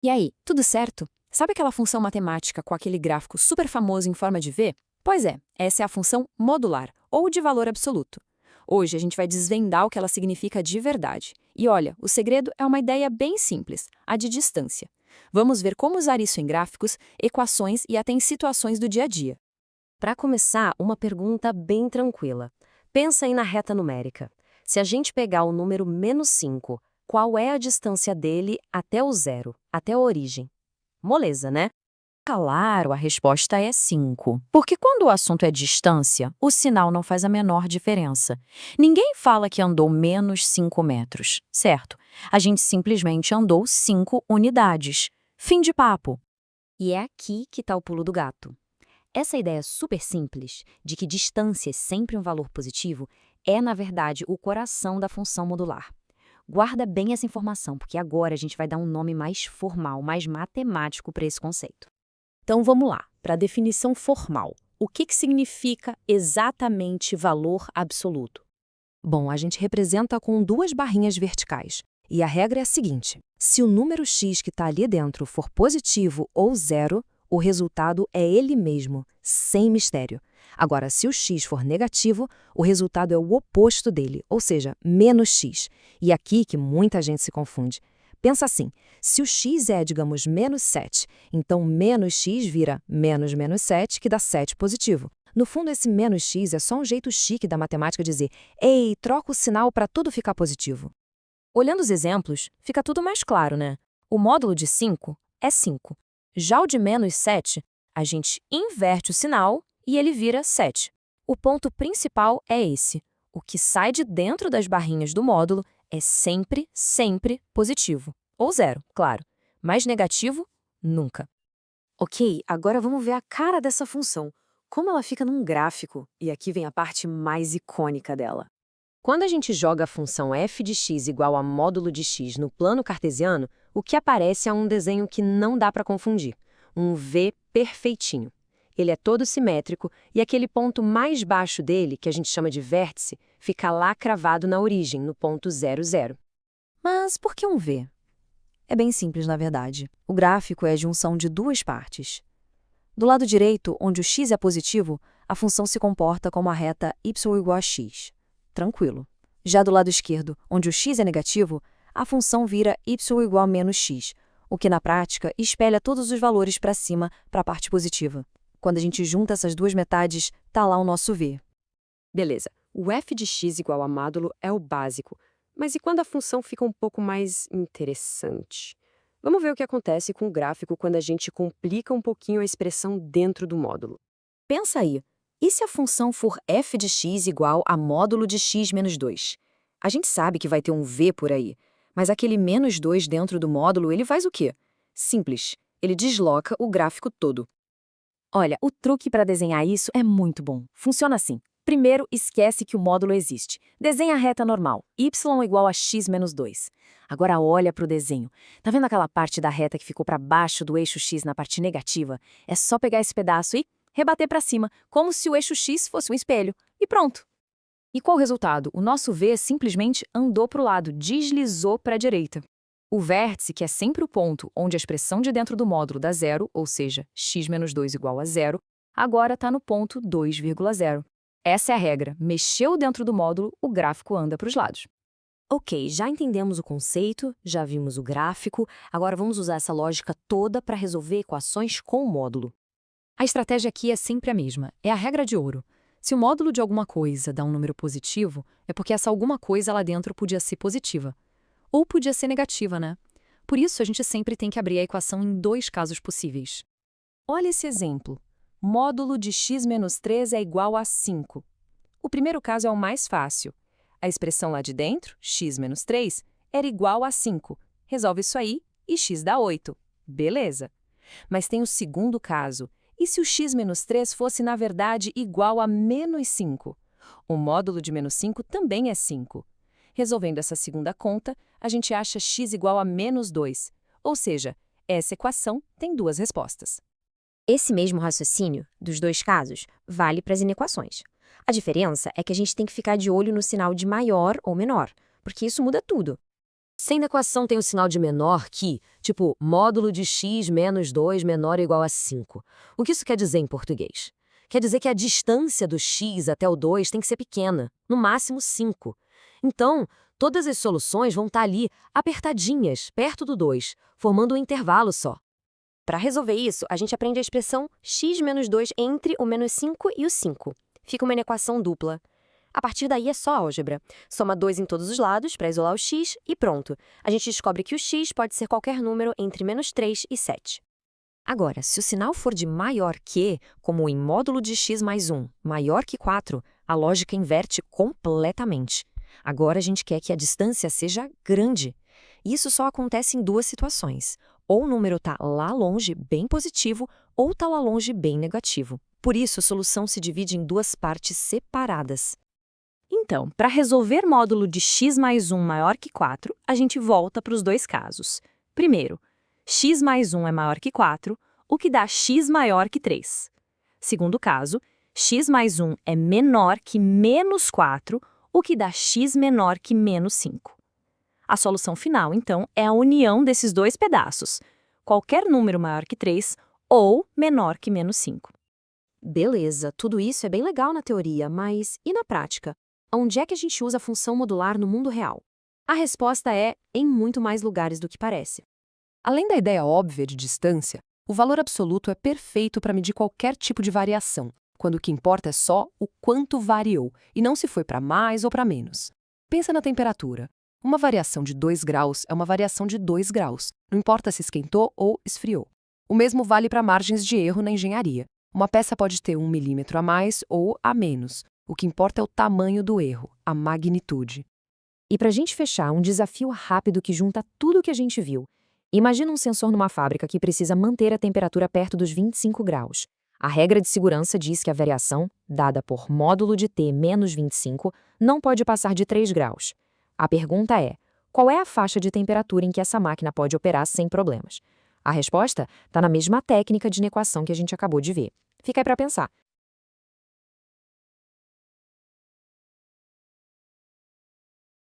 E aí, tudo certo? Sabe aquela função matemática com aquele gráfico super famoso em forma de V? Pois é, essa é a função modular, ou de valor absoluto. Hoje a gente vai desvendar o que ela significa de verdade. E olha, o segredo é uma ideia bem simples, a de distância. Vamos ver como usar isso em gráficos, equações e até em situações do dia a dia. Para começar, uma pergunta bem tranquila. Pensa aí na reta numérica. Se a gente pegar o número -5, qual é a distância dele até o zero, até a origem? Moleza, né? Claro, a resposta é 5. Porque quando o assunto é distância, o sinal não faz a menor diferença. Ninguém fala que andou menos 5 metros, certo? A gente simplesmente andou 5 unidades. Fim de papo. E é aqui que está o pulo do gato. Essa ideia super simples, de que distância é sempre um valor positivo, é, na verdade, o coração da função modular. Guarda bem essa informação, porque agora a gente vai dar um nome mais formal, mais matemático para esse conceito. Então vamos lá, para a definição formal. O que significa exatamente valor absoluto? Bom, a gente representa com duas barrinhas verticais. E a regra é a seguinte: se o número x que está ali dentro for positivo ou zero, o resultado é ele mesmo, sem mistério. Agora, se o x for negativo, o resultado é o oposto dele, ou seja, menos x. E aqui que muita gente se confunde. Pensa assim, se o x é, digamos, -7, então menos x vira menos menos 7, que dá 7 positivo. No fundo, esse menos x é só um jeito chique da matemática dizer, ei, troca o sinal para tudo ficar positivo. Olhando os exemplos, fica tudo mais claro, né? O módulo de 5 é 5. Já o de menos 7, a gente inverte o sinal e ele vira 7. O ponto principal é esse. O que sai de dentro das barrinhas do módulo é sempre, sempre positivo. Ou zero, claro. Mas negativo, nunca. Ok, agora vamos ver a cara dessa função. Como ela fica num gráfico. E aqui vem a parte mais icônica dela. Quando a gente joga a função f de x igual a módulo de x no plano cartesiano, o que aparece é um desenho que não dá para confundir. Um V perfeitinho. Ele é todo simétrico e aquele ponto mais baixo dele, que a gente chama de vértice, fica lá cravado na origem, no ponto 0, 0. Mas por que um V? É bem simples, na verdade. O gráfico é a junção de duas partes. Do lado direito, onde o x é positivo, a função se comporta como a reta y igual a x. Tranquilo. Já do lado esquerdo, onde o x é negativo, a função vira y igual a menos x, o que na prática espelha todos os valores para cima para a parte positiva. Quando a gente junta essas duas metades, tá lá o nosso V. Beleza, o f de x igual a módulo é o básico. Mas e quando a função fica um pouco mais interessante? Vamos ver o que acontece com o gráfico quando a gente complica um pouquinho a expressão dentro do módulo. Pensa aí, e se a função for f de x igual a módulo de x menos 2? A gente sabe que vai ter um v por aí, mas aquele menos 2 dentro do módulo, ele faz o quê? Simples, ele desloca o gráfico todo. Olha, o truque para desenhar isso é muito bom. Funciona assim. Primeiro, esquece que o módulo existe. Desenha a reta normal, y igual a x menos 2. Agora olha para o desenho. Tá vendo aquela parte da reta que ficou para baixo do eixo x na parte negativa? É só pegar esse pedaço e rebater para cima, como se o eixo x fosse um espelho. E pronto. E qual o resultado? O nosso V simplesmente andou para o lado, deslizou para a direita. O vértice, que é sempre o ponto onde a expressão de dentro do módulo dá zero, ou seja, x menos 2 igual a zero, agora está no ponto 2,0. Essa é a regra. Mexeu dentro do módulo, o gráfico anda para os lados. Ok, já entendemos o conceito, já vimos o gráfico, agora vamos usar essa lógica toda para resolver equações com o módulo. A estratégia aqui é sempre a mesma, é a regra de ouro. Se o módulo de alguma coisa dá um número positivo, é porque essa alguma coisa lá dentro podia ser positiva. Ou podia ser negativa, né? Por isso, a gente sempre tem que abrir a equação em dois casos possíveis. Olha esse exemplo. Módulo de x menos 3 é igual a 5. O primeiro caso é o mais fácil. A expressão lá de dentro, x menos 3, era igual a 5. Resolve isso aí e x dá 8. Beleza. Mas tem o segundo caso. E se o x menos 3 fosse, na verdade, igual a menos 5? O módulo de menos 5 também é 5. Resolvendo essa segunda conta, a gente acha x igual a menos 2. Ou seja, essa equação tem duas respostas. Esse mesmo raciocínio, dos dois casos, vale para as inequações. A diferença é que a gente tem que ficar de olho no sinal de maior ou menor, porque isso muda tudo. Se a equação tem o sinal de menor que, tipo, módulo de x menos 2 menor ou igual a 5. O que isso quer dizer em português? Quer dizer que a distância do x até o 2 tem que ser pequena, no máximo 5. Então, todas as soluções vão estar ali, apertadinhas, perto do 2, formando um intervalo só. Para resolver isso, a gente aprende a expressão x menos 2 entre o menos 5 e o 5. Fica uma equação dupla. A partir daí é só álgebra. Soma 2 em todos os lados para isolar o x e pronto. A gente descobre que o x pode ser qualquer número entre menos 3 e 7. Agora, se o sinal for de maior que, como em módulo de x mais 1, maior que 4, a lógica inverte completamente. Agora a gente quer que a distância seja grande. Isso só acontece em duas situações. Ou o número está lá longe, bem positivo, ou está lá longe, bem negativo. Por isso, a solução se divide em duas partes separadas. Então, para resolver módulo de x mais 1 maior que 4, a gente volta para os dois casos. Primeiro, x mais 1 é maior que 4, o que dá x maior que 3. Segundo caso, x mais 1 é menor que menos 4, o que dá x menor que menos 5. A solução final, então, é a união desses dois pedaços, qualquer número maior que 3 ou menor que menos 5. Beleza, tudo isso é bem legal na teoria, mas e na prática? Onde é que a gente usa a função modular no mundo real? A resposta é em muito mais lugares do que parece. Além da ideia óbvia de distância, o valor absoluto é perfeito para medir qualquer tipo de variação, quando o que importa é só o quanto variou, e não se foi para mais ou para menos. Pensa na temperatura. Uma variação de 2 graus é uma variação de 2 graus, não importa se esquentou ou esfriou. O mesmo vale para margens de erro na engenharia. Uma peça pode ter 1 milímetro a mais ou a menos. O que importa é o tamanho do erro, a magnitude. E para a gente fechar, um desafio rápido que junta tudo o que a gente viu. Imagina um sensor numa fábrica que precisa manter a temperatura perto dos 25 graus. A regra de segurança diz que a variação, dada por módulo de T menos 25, não pode passar de 3 graus. A pergunta é, qual é a faixa de temperatura em que essa máquina pode operar sem problemas? A resposta está na mesma técnica de inequação que a gente acabou de ver. Fica aí para pensar.